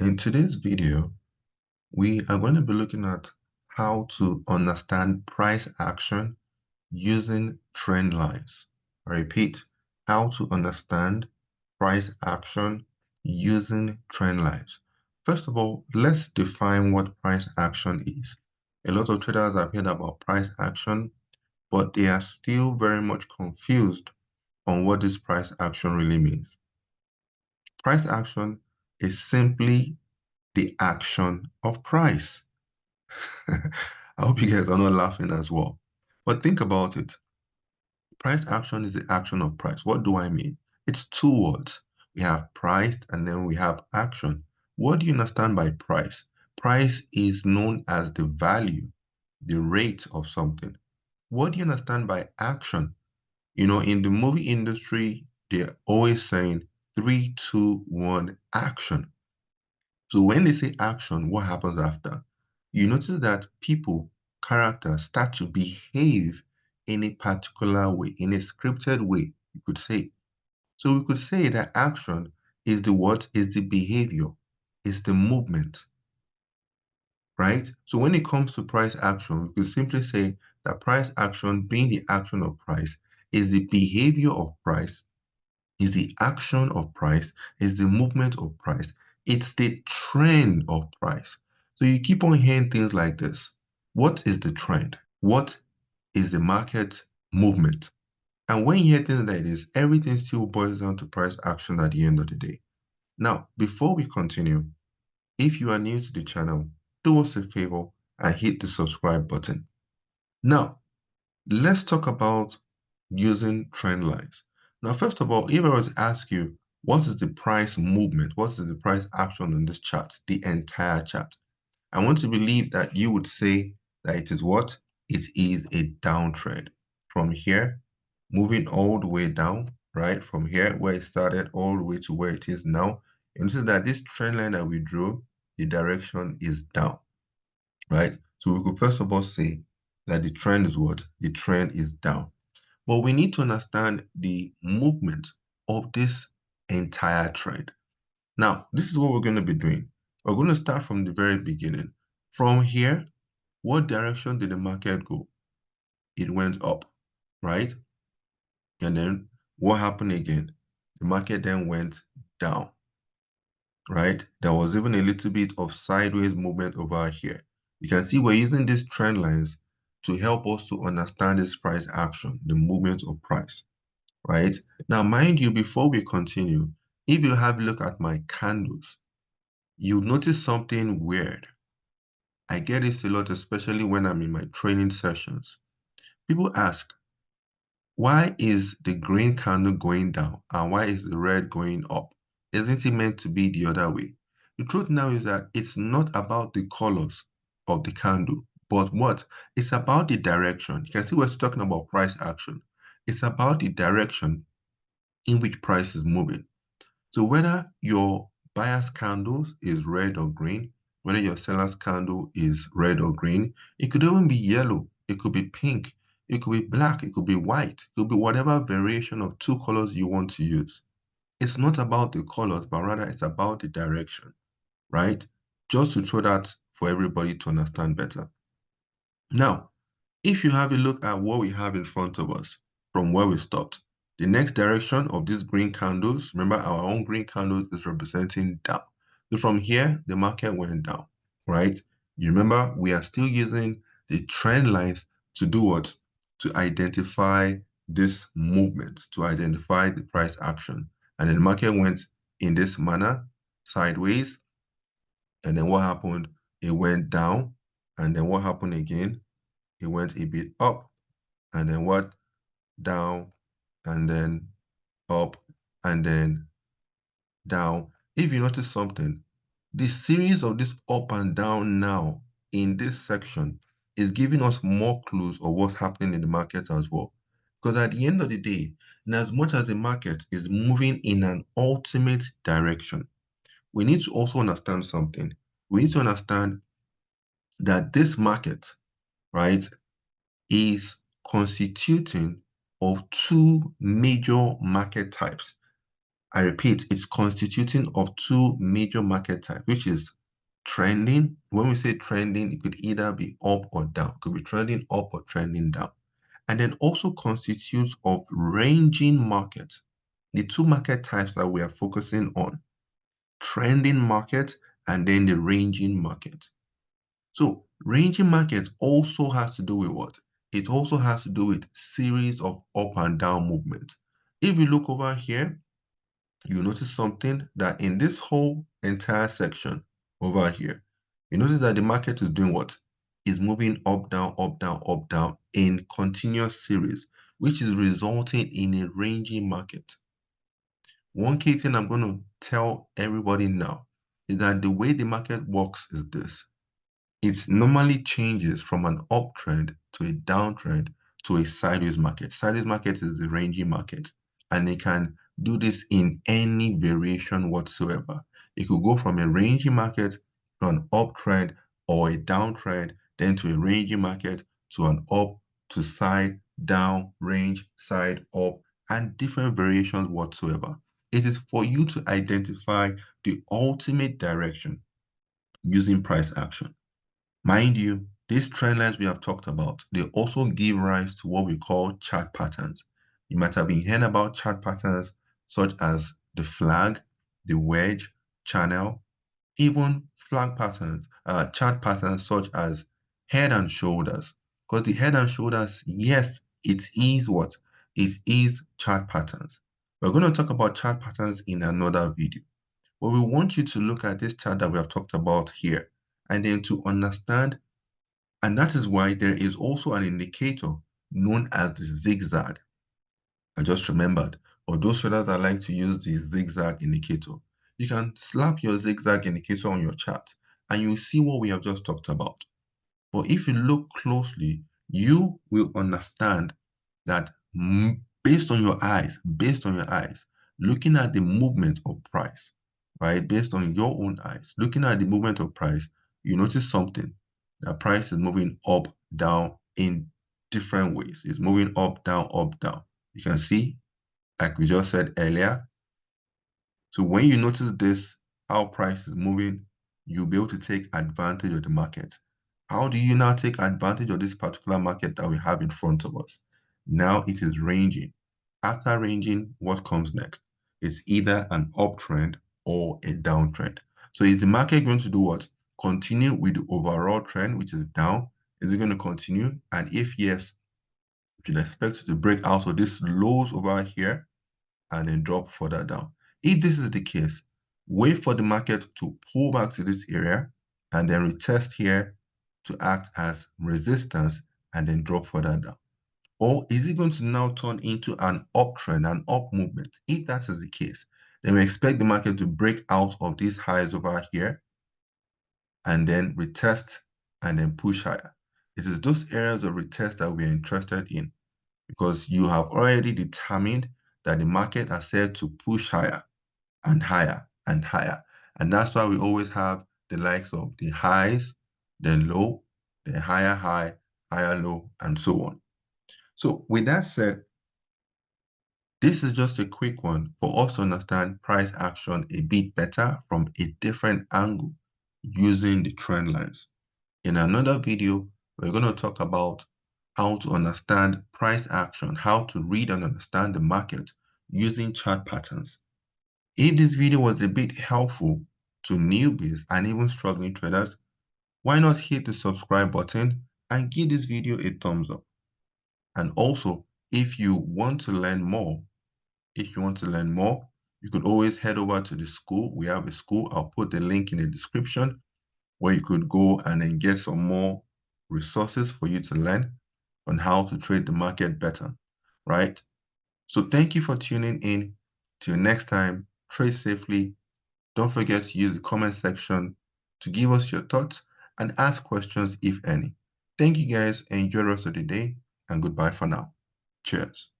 In today's video, we are going to be looking at how to understand price action using trend lines. I repeat, how to understand price action using trend lines. First of all, let's define what price action is. A lot of traders have heard about price action, but they are still very much confused on what this price action really means. Price action is simply the action of price. I hope you guys are not laughing as well. But think about it. Price action is the action of price. What do I mean? It's two words. We have price and then we have action. What do you understand by price? Price is known as the value, the rate of something. What do you understand by action? You know, in the movie industry, they're always saying 3, 2, 1, action. So when they say action, what happens after? You notice that people, characters start to behave in a particular way, in a scripted way, you could say. So we could say that action is the what? Is the behavior, is the movement, right? So when it comes to price action, we could simply say that price action being the action of price is the behavior of price, is the action of price, is the movement of price. It's the trend of price. So you keep on hearing things like this. What is the trend? What is the market movement? And when you hear things like this, everything still boils down to price action at the end of the day. Now, before we continue, if you are new to the channel, do us a favor and hit the subscribe button. Now, let's talk about using trend lines. Now, first of all, if I was to ask you, what is the price movement? What is the price action on this chart, the entire chart? I want to believe that you would say that it is what? It is a downtrend. From here, moving all the way down, right? From here, where it started, all the way to where it is now. You notice that this trend line that we drew, the direction is down, right? So we could first of all say that the trend is what? The trend is down. But we need to understand the movement of this entire trend. Now, this is what we're going to be doing. We're going to start from the very beginning. From here, what direction did the market go? It went up, right? And then what happened again? The market then went down, right? There was even a little bit of sideways movement over here. You can see we're using these trend lines to help us to understand this price action, the movement of price, right? Now, mind you, before we continue, if you have a look at my candles, you'll notice something weird. I get this a lot, especially when I'm in my training sessions. People ask, why is the green candle going down and why is the red going up? Isn't it meant to be the other way? The truth now is that it's not about the colors of the candle, but what? It's about the direction. You can see we're talking about price action. It's about the direction in which price is moving. So whether your buyer's candle is red or green, whether your seller's candle is red or green, it could even be yellow, it could be pink, it could be black, it could be white, it could be whatever variation of two colors you want to use. It's not about the colors, but rather it's about the direction, right? Just to show that for everybody to understand better. Now, if you have a look at what we have in front of us from where we stopped, the next direction of these green candles, remember our own green candles is representing down. So from here, the market went down, right? You remember we are still using the trend lines to do what? To identify this movement, to identify the price action. And then the market went in this manner, sideways. And then what happened? It went down. And then what happened again? It went a bit up. And then what? Down, and then up, and then down. If you notice something, the series of this up and down now in this section is giving us more clues of what's happening in the market as well. Because at the end of the day, in as much as the market is moving in an ultimate direction, we need to also understand something. We need to understand that this market, right, is constituting of two major market types. I repeat, it's constituting of two major market types, which is trending. When we say trending, it could either be up or down. It could be trending up or trending down. And then also constitutes of ranging markets. The two market types that we are focusing on, trending market and then the ranging market. So ranging market also has to do with what? It also has to do with series of up and down movements. If you look over here, you notice something that in this whole entire section over here, you notice that the market is doing what? Is moving up, down, up, down, up, down in continuous series, which is resulting in a ranging market. One key thing I'm going to tell everybody now is that the way the market works is this. It normally changes from an uptrend to a downtrend to a sideways market. Sideways market is the ranging market, and it can do this in any variation whatsoever. It could go from a ranging market to an uptrend or a downtrend, then to a ranging market to an up, to side, down, range, side, up, and different variations whatsoever. It is for you to identify the ultimate direction using price action. Mind you, these trend lines we have talked about, they also give rise to what we call chart patterns. You might have been hearing about chart patterns such as the flag, the wedge, channel, even flag patterns, chart patterns such as head and shoulders. Because the head and shoulders, yes, it is what? It is chart patterns. We're going to talk about chart patterns in another video. But we want you to look at this chart that we have talked about here and then to understand. And that is why there is also an indicator known as the zigzag. I just remembered, for those traders that like to use the zigzag indicator, you can slap your zigzag indicator on your chart and you'll see what we have just talked about. But if you look closely, you will understand that based on your eyes, looking at the movement of price, right? Based on your own eyes, looking at the movement of price, you notice something. The price is moving up, down in different ways. It's moving up, down, up, down. You can see, like we just said earlier. So when you notice this, how price is moving, you'll be able to take advantage of the market. How do you now take advantage of this particular market that we have in front of us? Now it is ranging. After ranging, what comes next? It's either an uptrend or a downtrend. So is the market going to do what? Continue with the overall trend, which is down? Is it going to continue? And if yes, you should expect it to break out of this lows over here and then drop further down. If this is the case, wait for the market to pull back to this area and then retest here to act as resistance and then drop further down. Or is it going to now turn into an uptrend, an up movement? If that is the case, then we expect the market to break out of these highs over here and then retest and then push higher. It is those areas of retest that we are interested in because you have already determined that the market has said to push higher and higher and higher. And that's why we always have the likes of the highs, then low, the higher high, higher low, and so on. So with that said, this is just a quick one for us to understand price action a bit better from a different angle using the trend lines. In another video, we're going to talk about how to understand price action, how to read and understand the market using chart patterns. If this video was a bit helpful to newbies and even struggling traders, why not hit the subscribe button and give this video a thumbs up? And also, if you want to learn more, you could always head over to the school. We have a school. I'll put the link in the description where you could go and then get some more resources for you to learn on how to trade the market better, right? So thank you for tuning in. Till next time, trade safely. Don't forget to use the comment section to give us your thoughts and ask questions if any. Thank you guys. Enjoy the rest of the day and goodbye for now. Cheers.